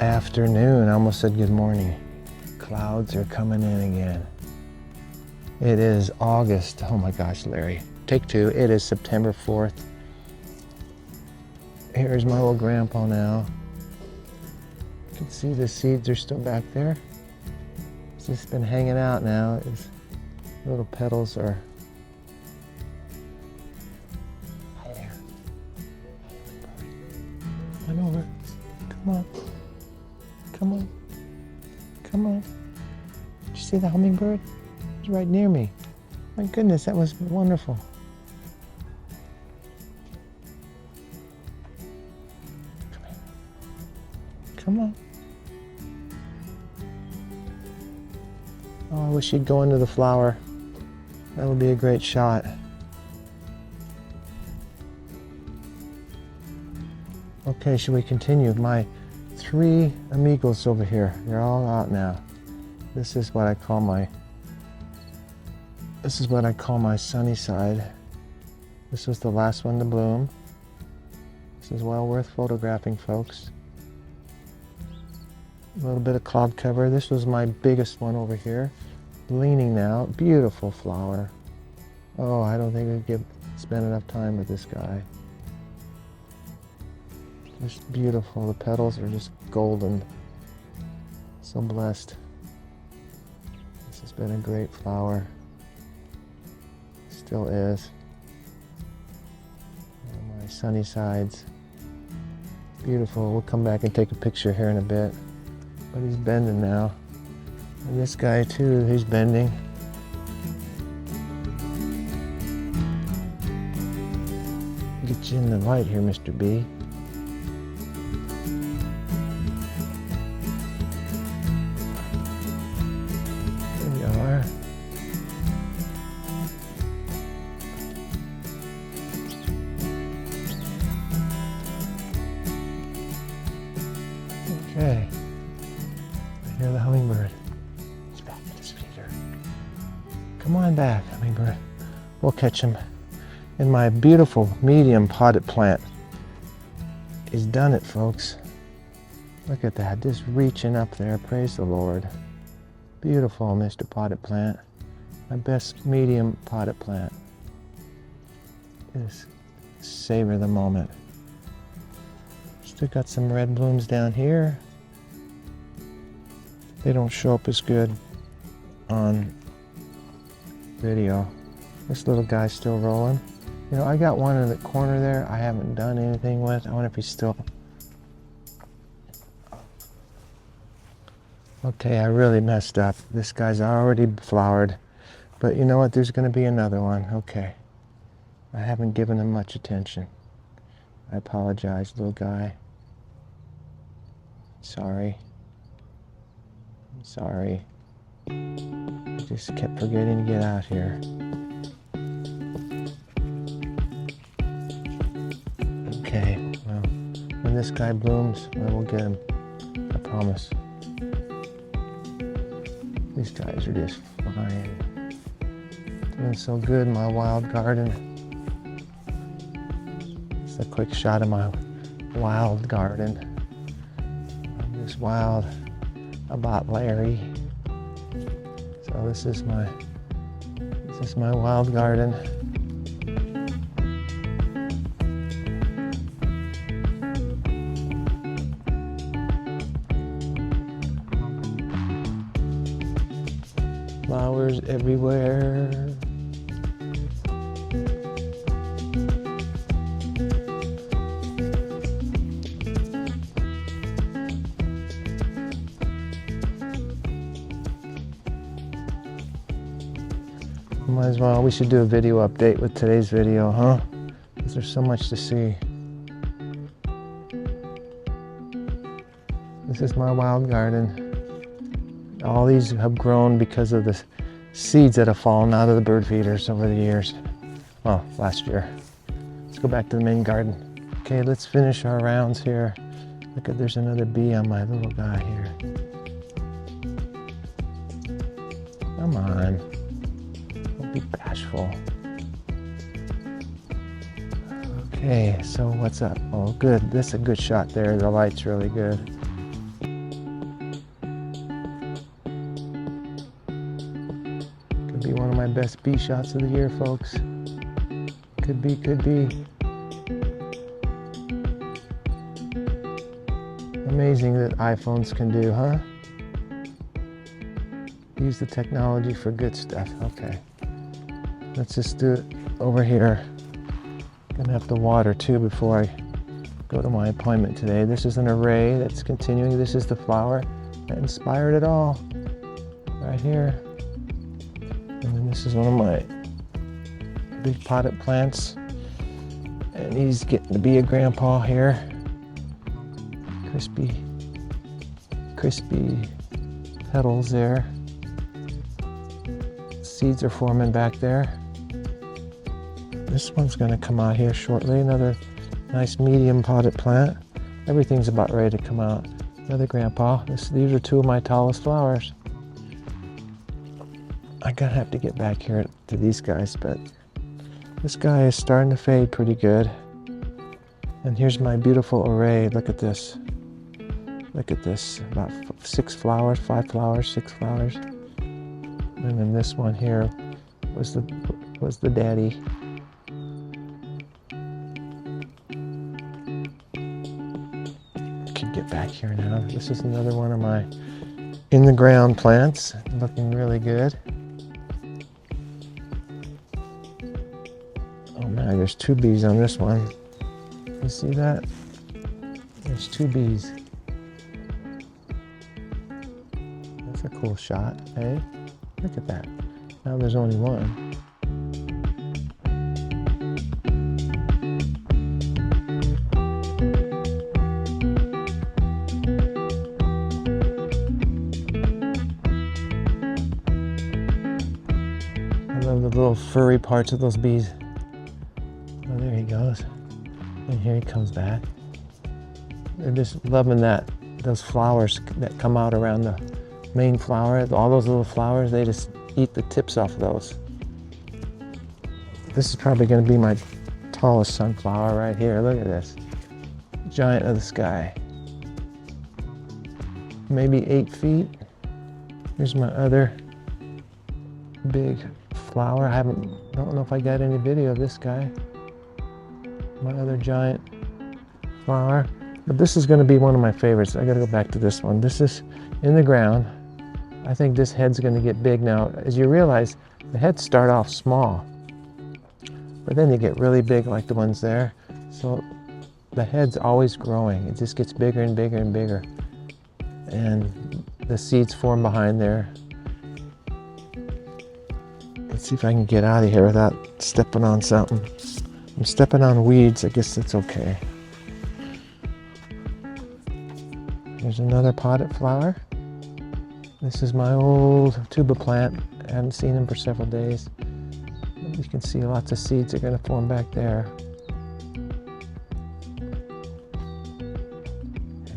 afternoon. I almost said good morning. Clouds are coming in again. It is August. Oh my gosh, Larry. Take two. It is September 4th. Here's my old grandpa now. You can see the seeds are still back there. It's just been hanging out now. His little petals are there. Come over. Come on. Come on. Come on. Did you see the hummingbird? It's right near me. My goodness, that was wonderful. Come here. Come on. Oh, I wish he'd go into the flower. That would be a great shot. Okay, should we continue? My 3 amigos over here. They're all out now. This is what I call my sunny side. This was the last one to bloom. This is well worth photographing, folks. A little bit of cloud cover. This was my biggest one over here. Leaning now. Beautiful flower. Oh, I don't think we could spend enough time with this guy. Just beautiful. The petals are just golden. So blessed. This has been a great flower. Still is. On my sunny sides. Beautiful. We'll come back and take a picture here in a bit. But he's bending now. And this guy too, he's bending. Get you in the light here, Mr. B. There you are. Okay. I hear the hummingbird. He's back at his feeder. Come on back, hummingbird. We'll catch him. And my beautiful medium potted plant is done it, folks. Look at that, just reaching up there. Praise the Lord. Beautiful, Mr. Potted Plant. My best medium potted plant. Just savor the moment. Still got some red blooms down here. They don't show up as good on video. This little guy's still rolling. You know, I got one in the corner there I haven't done anything with. I wonder if he's still... Okay, I really messed up. This guy's already flowered. But you know what? There's going to be another one. Okay. I haven't given him much attention. I apologize, little guy. Sorry. I'm sorry. I just kept forgetting to get out here. Okay, well, when this guy blooms, I will get him. I promise. These guys are just flying. Doing so good in my wild garden. It's a quick shot of my wild garden. I'm just wild about Larry. So this is my wild garden. Flowers everywhere. Might as well, we should do a video update with today's video, huh? Because there's so much to see. This is my wild garden. All these have grown because of the seeds that have fallen out of the bird feeders over the years. Well, last year. Let's go back to the main garden. Okay, let's finish our rounds here. Look at, there's another bee on my little guy here. Come on. Don't be bashful. Okay, so what's up? Oh, good. This is a good shot there. The light's really good. best bee shots of the year, folks. Could be, could be. Amazing that iPhones can do, huh? Use the technology for good stuff. Okay. Let's just do it over here. Gonna have to water too before I go to my appointment today. This is an array that's continuing. This is the flower that inspired it all. Right here. And then this is one of my big potted plants. And he's getting to be a grandpa here. Crispy petals there. Seeds are forming back there. This one's going to come out here shortly. Another nice medium potted plant. Everything's about ready to come out. Another grandpa. These are two of my tallest flowers. I'm going to have to get back here to these guys, but this guy is starting to fade pretty good. And here's my beautiful array. Look at this. Look at this. About 6 flowers, 5 flowers, 6 flowers. And then this one here was the daddy. Can get back here now. This is another one of my in the ground plants, looking really good. Oh man, there's 2 bees on this one. You see that? There's 2 bees. That's a cool shot, eh? Look at that. Now there's only one. I love the little furry parts of those bees. Oh, there he goes. And here he comes back. They're just loving those flowers that come out around the main flower. All those little flowers, they just eat the tips off of those. This is probably going to be my tallest sunflower right here. Look at this. Giant of the sky. Maybe 8 feet. Here's my other big flower. I don't know if I got any video of this guy. My other giant flower. But this is going to be one of my favorites. I got to go back to this one. This is in the ground. I think this head's going to get big now. As you realize, the heads start off small, but then they get really big like the ones there. So the head's always growing. It just gets bigger and bigger and bigger. And the seeds form behind there. Let's see if I can get out of here without stepping on something. I'm stepping on weeds. I guess that's okay. There's another potted flower. This is my old tuba plant. I haven't seen him for several days. You can see lots of seeds are going to form back there.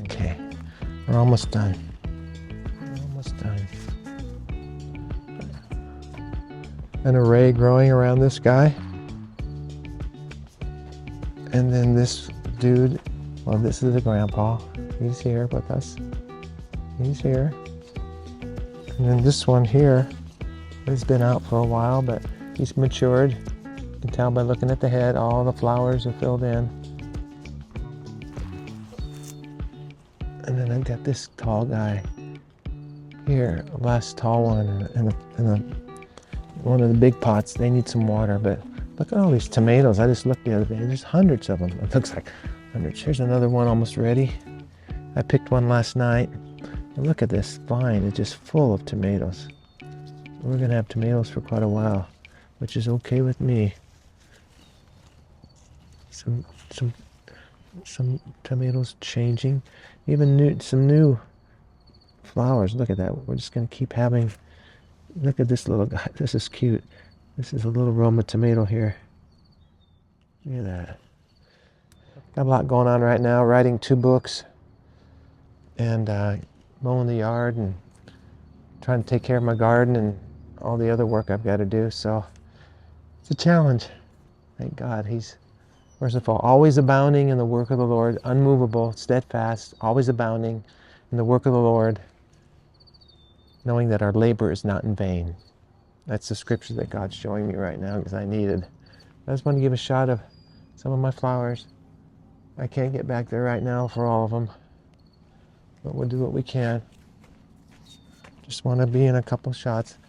Okay, we're almost done. We're almost done. An array growing around this guy. And then this dude, well, this is the grandpa. He's here with us. He's here. And then this one here has been out for a while, but he's matured. You can tell by looking at the head, all the flowers are filled in. And then I've got this tall guy here, last tall one in one of the big pots. They need some water, but look at all these tomatoes. I just looked the other day. There's hundreds of them. It looks like hundreds. Here's another one almost ready. I picked one last night. And look at this vine. It's just full of tomatoes. We're going to have tomatoes for quite a while, which is okay with me. Some tomatoes changing. Even some new flowers. Look at that. We're just going to keep having. Look at this little guy. This is cute. This is a little Roma tomato here. Look at that. Got a lot going on right now. Writing 2 books. And mowing the yard and trying to take care of my garden and all the other work I've got to do. So it's a challenge. Thank God he's, first of all, always abounding in the work of the Lord, unmovable, steadfast, always abounding in the work of the Lord, knowing that our labor is not in vain. That's the scripture that God's showing me right now because I needed. I just want to give a shot of some of my flowers. I can't get back there right now for all of them, but we'll do what we can. Just want to be in a couple shots.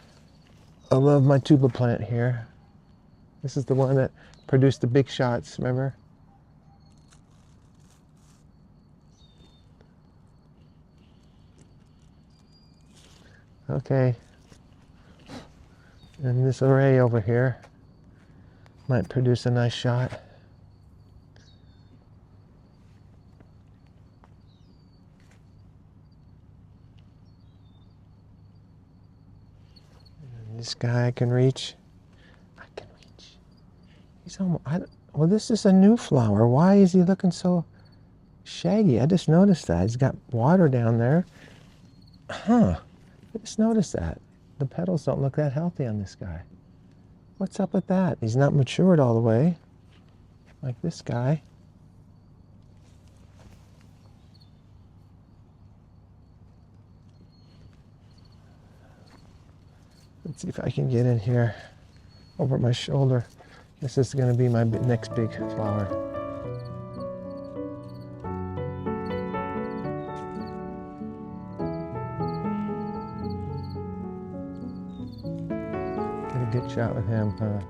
I love my tuba plant here. This is the one that produced the big shots, remember? Okay. And this LARÉ over here might produce a nice shot. And this guy I can reach. He's almost, well, this is a new flower. Why is he looking so shaggy? I just noticed that. He's got water down there. Huh. I just noticed that. The petals don't look that healthy on this guy. What's up with that? He's not matured all the way, like this guy. Let's see if I can get in here over my shoulder. This is going to be my next big flower. Get a good shot with him, huh?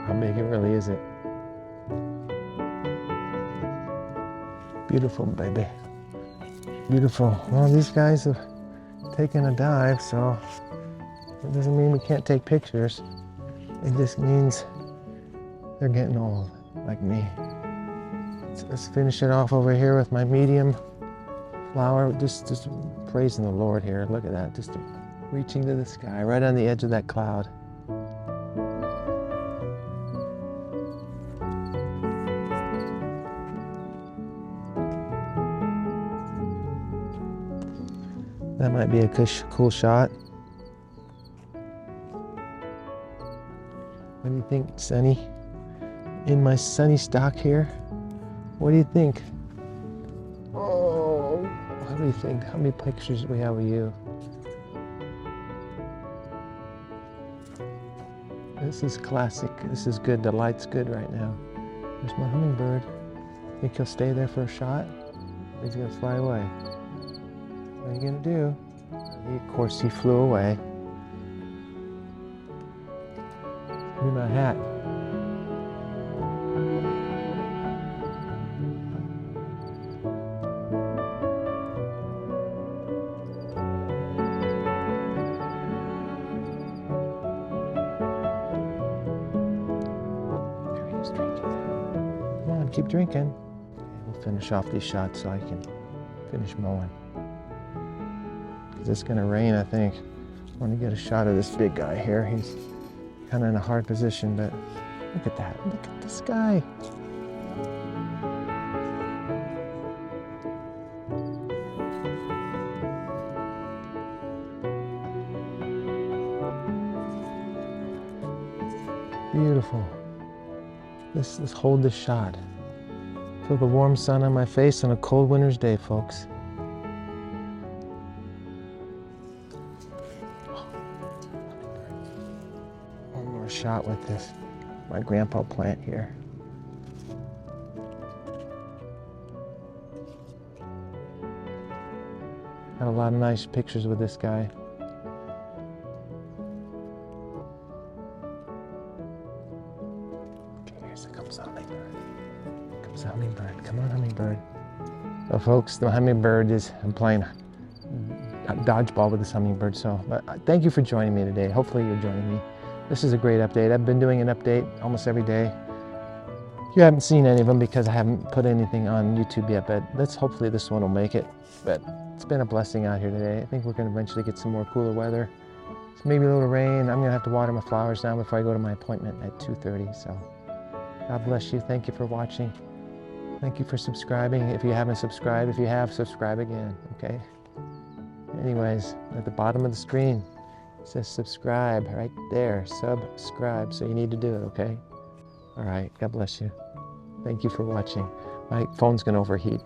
How big it really is it? Beautiful, baby. Beautiful. Well, these guys have taken a dive, so it doesn't mean we can't take pictures. It just means they're getting old, like me. So let's finish it off over here with my medium flower. Just praising the Lord here. Look at that. Just reaching to the sky, right on the edge of that cloud. That might be a cool shot. What do you think, Sunny? In my sunny stock here? What do you think? Oh, what do you think? How many pictures do we have of you? This is classic. This is good. The light's good right now. There's my hummingbird. Think he'll stay there for a shot? Or he's gonna fly away? What are you gonna do? Of course, he flew away. Give me my hat. Come on, keep drinking. Okay, we'll finish off these shots so I can finish mowing. It's gonna rain, I think. I want to get a shot of this big guy here. He's kind of in a hard position, but look at that. Look at this guy. Beautiful. Let's hold this shot. Feel the warm sun on my face on a cold winter's day, folks. Shot with this, my grandpa plant here. Got a lot of nice pictures with this guy. Okay, here's the comes hummingbird. Comes hummingbird. Come on, hummingbird. So, folks, the hummingbird is, I'm playing dodgeball with this hummingbird. So, but thank you for joining me today. Hopefully, you're joining me. This is a great update. I've been doing an update almost every day. You haven't seen any of them because I haven't put anything on YouTube yet, but hopefully this one will make it. But it's been a blessing out here today. I think we're going to eventually get some more cooler weather. So maybe a little rain. I'm going to have to water my flowers now before I go to my appointment at 2:30. So God bless you. Thank you for watching. Thank you for subscribing. If you haven't subscribed, if you have, subscribe again, okay? Anyways, at the bottom of the screen, it says subscribe right there, subscribe. So you need to do it, okay? All right, God bless you. Thank you for watching. My phone's gonna overheat.